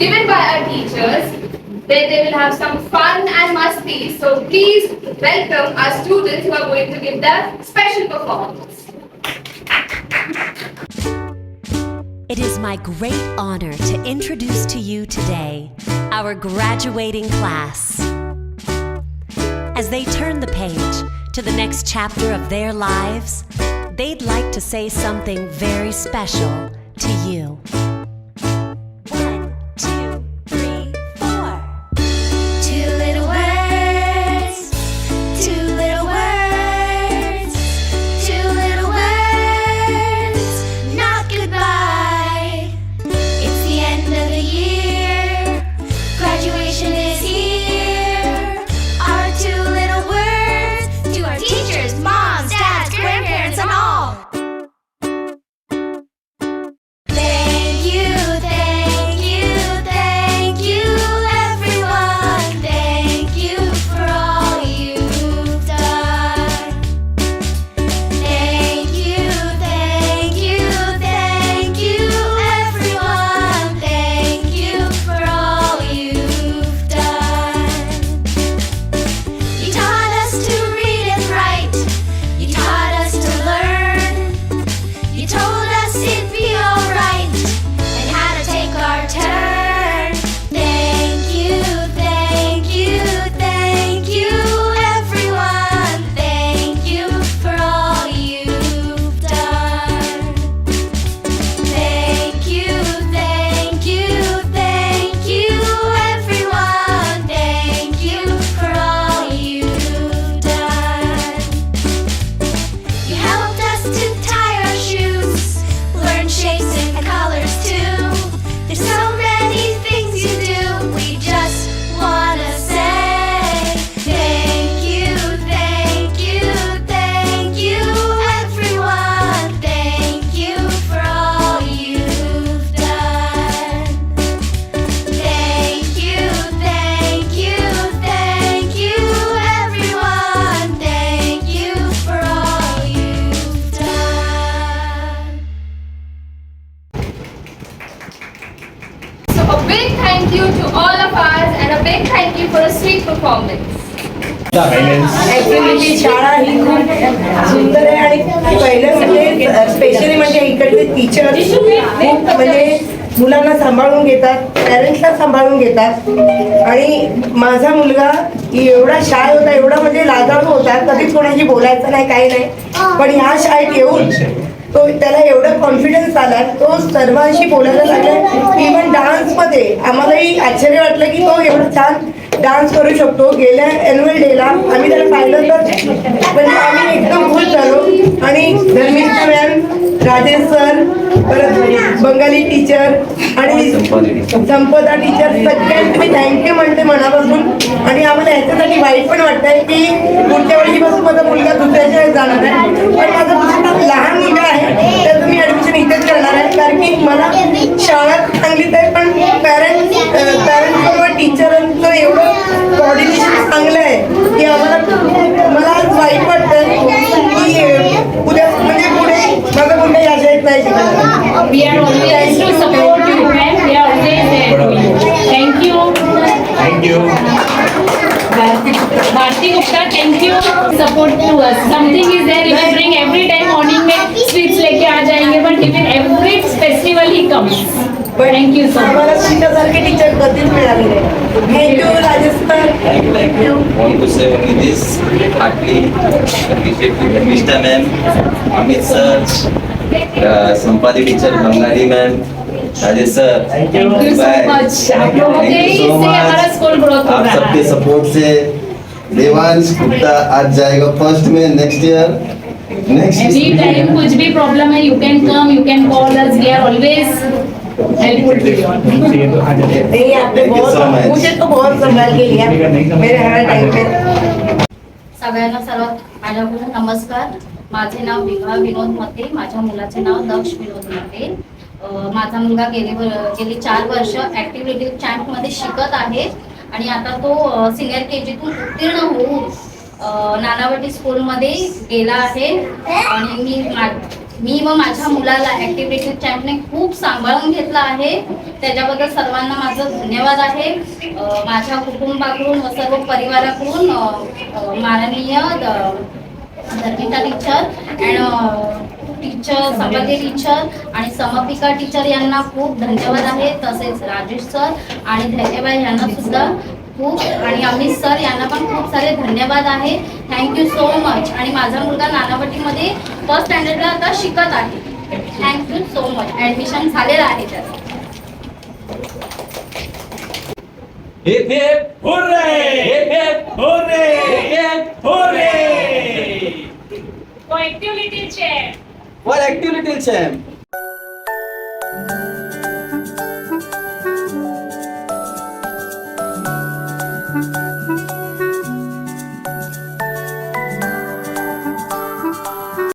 given by our teachers. Then they will have some fun and musty. So please welcome our students who are going to give their special performance. It is my great honor to introduce to you today our graduating class. As they turn the page to the next chapter of their lives, they'd like to say something very special to you. 1, 2, 3, 4. Two little words, two little words, two little words, not goodbye. It's the end of the year, graduation is here. Our two little words to our teachers, moms, dads, grandparents, and all. Thank you, thank you, thank you, everyone. Thank you for all you've done. Thank you, thank you, thank you, everyone. Thank you for all you've done. You taught us to read and write. You taught us to learn. You told us it'd be alright and how to take our turn. Thank you, thank you, thank you, everyone. Thank you for all you've done. Thank you, thank you, thank you, everyone. Thank you for all you've done. You helped us to tie our shoes, learn shapes and colors too. There's so many things you do, we just wanna say thank you, thank you, thank you, everyone. Thank you for all you've done. Thank you, thank you, thank you, everyone. Thank you for all you've done. So a big thank you to all of us and a big thank you for a sweet performance. Actually ही शाळा ही खूप सुंदर आहे आणि पहिलं म्हणजे specially म्हणजे इकडचे टीचर खूप म्हणजे मुलांना सांभाळून घेतात, पॅरेंट्सला सांभाळून घेतात. आणि माझा मुलगा एवढा शाय होता, एवढा म्हणजे लाजाळू होता, कधीच कोणाशी बोलायचं नाही, काही नाही. पण ह्या शाळेत येऊन तो त्याला एवढा कॉन्फिडन्स आला, तो सर्वांशी बोलायला लागला. इव्हन डान्समध्ये आम्हालाही आश्चर्य वाटलं की तो एवढा छान डान्स करू शकतो. गेल्या ॲन्युअल डेला आम्ही त्याला पाहिलं तर म्हणजे आम्ही एकदम खुश झालो. आणि धर्मिष्ठा मॅम, राजेश सर, परत बंगाली टीचर आणि संपदा टीचर, सगळ्यांना मी थँक्यू म्हणते मनापासून. आणि आम्हाला ह्याच्यासाठी वाईट पण वाटतंय की पुढच्या वर्षीपासून माझा मुलगा दुसऱ्या शाळेत जाणार आहे. पण माझा दुसरा लहान मुलगा आहे, तर मी ॲडमिशन इथेच करणार आहे. कारण की मला शाळा चांगलीच आहे, पण पॅरेंट्सबरोबर टीचरांचं एवढं कॉर्डिनेशन चांगलं आहे की मला आज वाईट वाटतं की उद्या म्हणजे पुढे माझा मुलगा या शाळेत नाही शिकणार. We are always to support you, and we are always there for you. Thank you. Thank you. Bharti Gupta, thank you. Support to us. Something is there. He will bring every time morning में sweets लेके आ जाएंगे. But even every festival he comes. Thank you so much. आम्हाला तुमच्यासारखे teacher कधीच मिळाले नाही. Thank you Rajesh sir. Thank you. Want to say only this heartily appreciate to Dharmishta ma'am, Amit sir, Sampati teacher, Bangari ma'am, Rajesh sir. Thank you so much. आप लोगों के ही से हमारा school growth हो आप रहा सबके है. सपोर्ट से देवांश गुप्ता आज जाएगा फर्स्ट में नेक्स्ट ईयर. Any time कुछ भी प्रॉब्लम है, you can come, you can call us. We are always helpful to you. नहीं आपने Thank you so much. मुझे तो बहुत संभाल के लिया मेरे हर टाइम पे. सगळ्यांना सर्वात माझ्याकडून नमस्कार. माझे नाव विभा विनोद मते, माझ्या मुलाचे नाव दक्ष विनोद मते. माझा मुलगा गेली 4 वर्ष ॲक्टिव्हिटी चॅम्पमध्ये शिकत आहे आणि आता तो सिनियर KGतून उत्तीर्ण होऊन नानावटी स्कूलमध्ये गेला आहे. आणि मी मी व माझ्या मुलाला ॲक्टिव्हिटी चॅम्पने खूप सांभाळून घेतलं आहे. त्याच्याबद्दल सर्वांना माझं धन्यवाद आहे. माझ्या कुटुंबाकडून व सर्व परिवाराकडून माननीय धर्मिता टीचर टीचर संपत्ती टीचर आणि समपिका टीचर यांना खूप धन्यवाद आहे. तसेच राजेश सर आणि धैर्यबाई यांना सुद्धा खूप आणि अमित सर यांना पण खूप सारे धन्यवाद आहे. Thank you so much. आणि माझा मुलगा नानावटीमध्ये फर्स्ट स्टँडर्डला आता शिकत आहे. Thank you so much. ॲडमिशन झालेलं आहे त्याचं. Hip hip hooray! Hip hip hooray! Hip hip hooray! For activity chair. For activity champ.